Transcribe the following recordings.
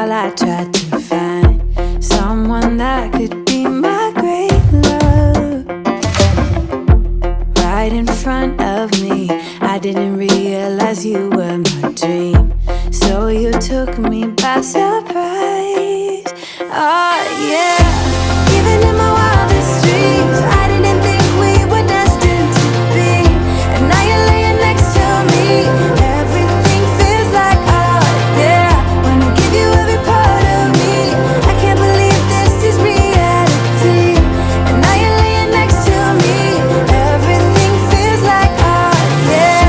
while I tried to find someone that could be my great love. Right in front of me, I didn't realize you were my dream, so you took me by surprise. Oh yeah, even in my wildest dreams, I didn't think we were destined to be. And now you're laying next to me, everything feels like oh yeah. When I give you every part of me, I can't believe this is reality. And now you're laying next to me, everything feels like oh yeah.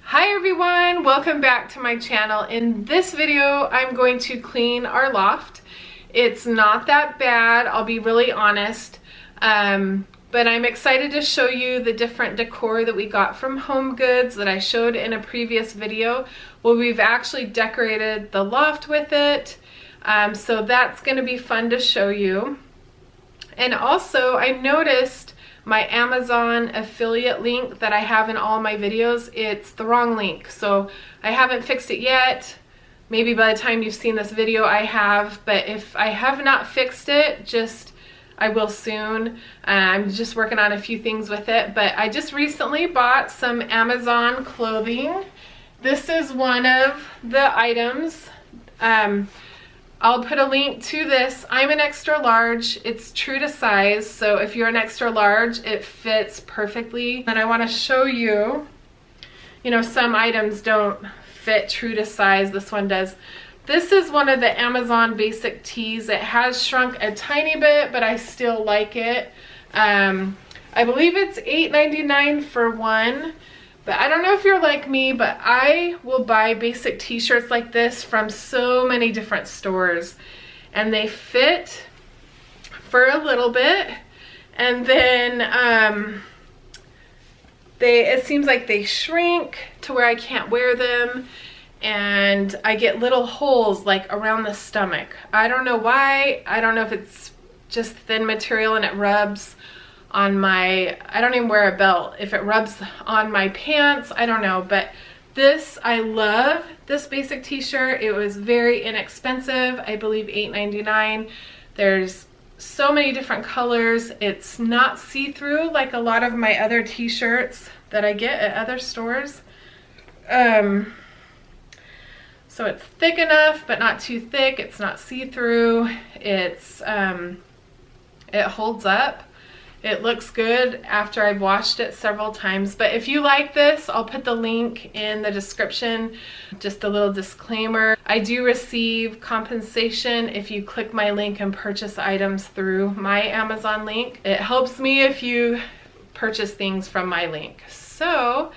Hi everyone, welcome back to my channel. In this video, I'm going to clean our loft. It's not that bad, I'll be really honest, but I'm excited to show you the different decor that we got from Home Goods that I showed in a previous video. Well, we've actually decorated the loft with it, so that's going to be fun to show you. And also, I noticed my Amazon affiliate link that I have in all my videos, it's the wrong link. So I haven't fixed it yet. Maybe by the time you've seen this video I have, but if I have not fixed it, I will soon. I'm just working on a few things with it, but I just recently bought some Amazon clothing. This is one of the items. I'll put a link to this. I'm an extra large. It's true to size, so if you're an extra large, it fits perfectly. And I want to show you, some items don't fit true to size. This one does. This is one of the Amazon basic tees. It has shrunk a tiny bit, but I still like it. I believe it's $8.99 for one. But I don't know if you're like me, but I will buy basic t-shirts like this from so many different stores. And they fit for a little bit. And then it seems like they shrink to where I can't wear them. And I get little holes like around the stomach. I don't know why. I don't know if it's just thin material and it rubs on my, I don't even wear a belt. If it rubs on my pants, I don't know. But this, I love this basic t-shirt. It was very inexpensive. I believe $8.99. There's so many different colors. It's not see-through like a lot of my other t-shirts that I get at other stores. So it's thick enough, but not too thick. It's not see-through. It holds up. It looks good after I've washed it several times. But if you like this, I'll put the link in the description. Just a little disclaimer. I do receive compensation if you click my link and purchase items through my Amazon link. It helps me if you purchase things from my link. So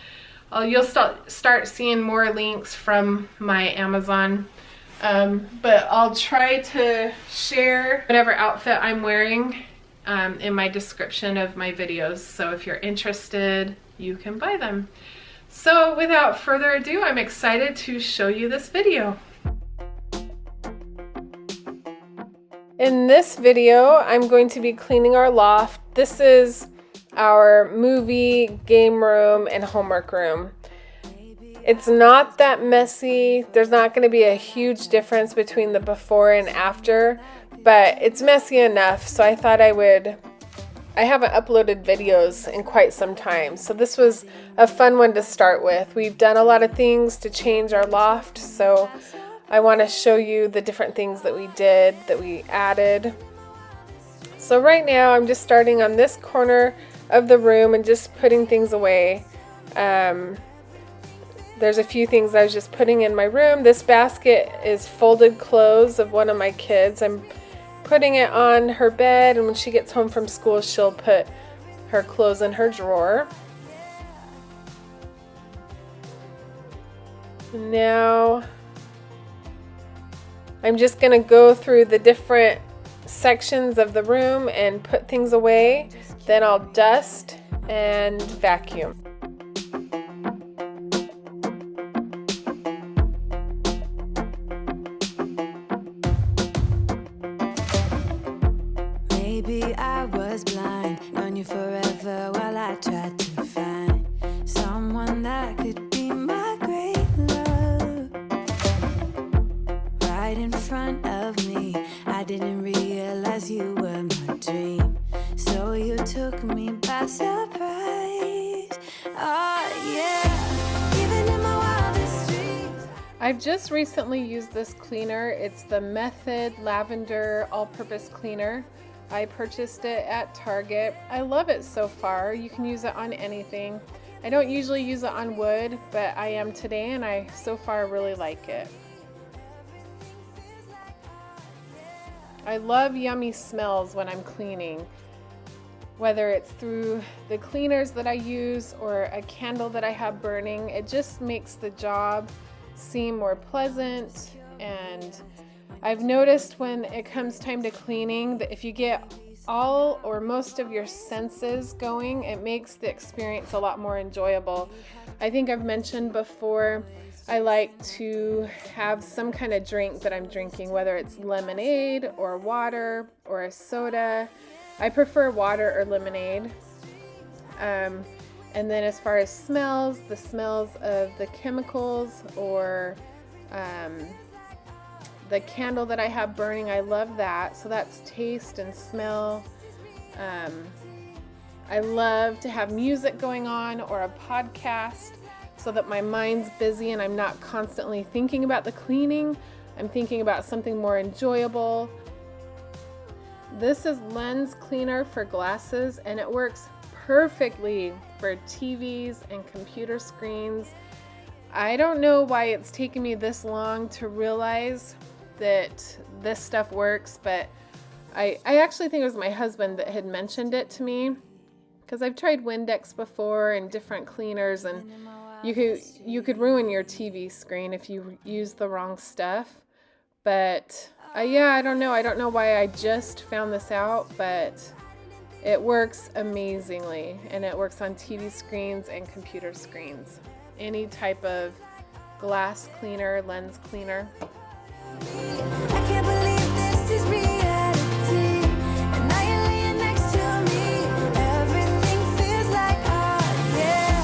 you'll start seeing more links from my Amazon. But I'll try to share whatever outfit I'm wearing in my description of my videos, so if you're interested you can buy them. So without further ado, I'm excited to show you this video. In this video I'm going to be cleaning our loft. This is our movie, game room, and homework room. It's not that messy. There's not going to be a huge difference between the before and after, but it's messy enough, so I thought I haven't uploaded videos in quite some time, so this was a fun one to start with. We've done a lot of things to change our loft, so I want to show you the different things that we did, that we added. So right now I'm just starting on this corner of the room and just putting things away. There's a few things I was just putting in my room. This basket is folded clothes of one of my kids. I'm putting it on her bed, and when she gets home from school, she'll put her clothes in her drawer. Now, I'm just going to go through the different sections of the room and put things away. Then I'll dust and vacuum. Maybe I was blind, known you forever forever while I tried to find someone that could be my great love. Right in front of me, I didn't realize you were my dream. So you took me by surprise. Oh yeah, even in my wildest dreams. I've just recently used this cleaner. It's the Method Lavender All-Purpose Cleaner. I purchased it at Target. I love it so far. You can use it on anything. I don't usually use it on wood, but I am today, and I so far really like it. I love yummy smells when I'm cleaning, whether it's through the cleaners that I use or a candle that I have burning. It just makes the job seem more pleasant. And I've noticed when it comes time to cleaning that if you get all or most of your senses going, it makes the experience a lot more enjoyable. I think I've mentioned before, I like to have some kind of drink that I'm drinking, whether it's lemonade or water or a soda. I prefer water or lemonade. And then as far as smells, the smells of the chemicals or the candle that I have burning, I love that. So that's taste and smell. I love to have music going on or a podcast so that my mind's busy and I'm not constantly thinking about the cleaning. I'm thinking about something more enjoyable. This is lens cleaner for glasses, and it works perfectly for TVs and computer screens. I don't know why it's taken me this long to realize that this stuff works, but I actually think it was my husband that had mentioned it to me, because I've tried Windex before and different cleaners, and you could ruin your TV screen if you use the wrong stuff. But yeah, I don't know why I just found this out, but it works amazingly, and it works on TV screens and computer screens. Any type of glass cleaner, lens cleaner. I can't believe this is reality. And now you're laying next to me. Everything feels like oh yeah.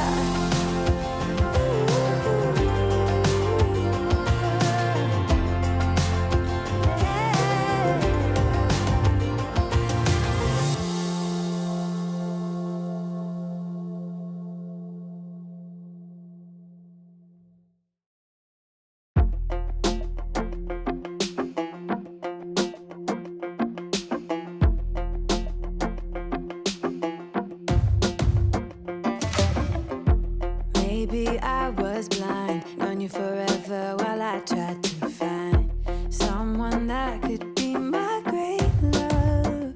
Maybe I was blind, known you forever while I tried to find someone that could be my great love.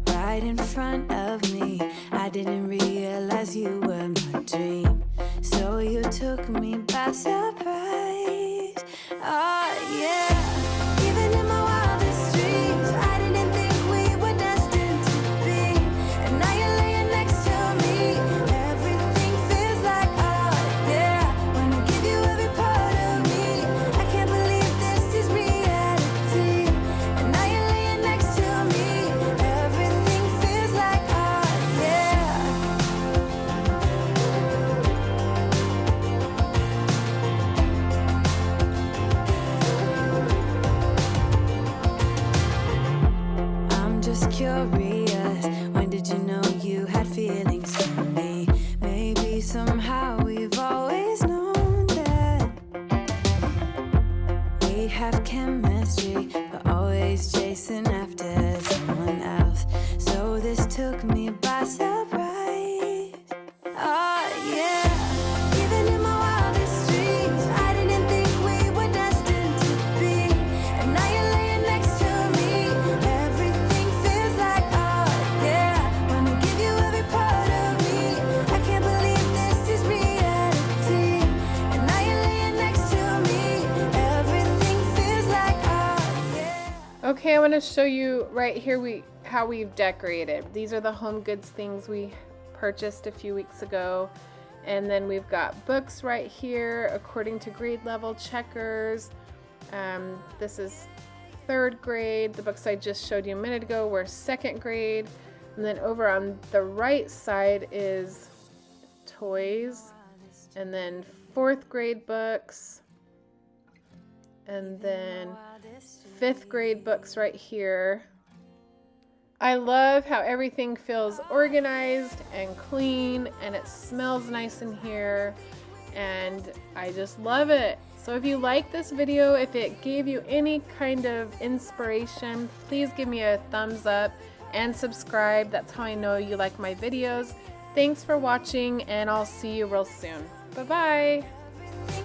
Right in front of me, I didn't realize you were my dream. So you took me by surprise. Oh yeah, even in my wildest dreams, I didn't think we were destined to be. And now you're laying next to me. Everything feels like oh yeah. Wanna give you every part of me. I can't believe this is reality. And now you're laying next to me. Everything feels like oh yeah. I'm just curious, when did you know you had feelings for me? Maybe somehow we've always known that we have chemistry, but always chasing after someone else. So this took me by surprise. Oh yeah, even in my wildest dreams, I didn't think we were destined to be. And now you're laying next to me. Everything feels like oh yeah. Wanna give you every part of me. I can't believe this is reality. And now you're laying next to me. Everything feels like oh yeah. Okay, I want to show you right here how we've decorated. These are the home goods things we purchased a few weeks ago. And then we've got books right here according to grade level, checkers. This is 3rd grade. The books I just showed you a minute ago were 2nd grade. And then over on the right side is toys, and then 4th grade books, and then 5th grade books right here. I love how everything feels organized and clean, and it smells nice in here, and I just love it. So if you like this video, if it gave you any kind of inspiration, please give me a thumbs up and subscribe. That's how I know you like my videos. Thanks for watching, and I'll see you real soon. Bye-bye.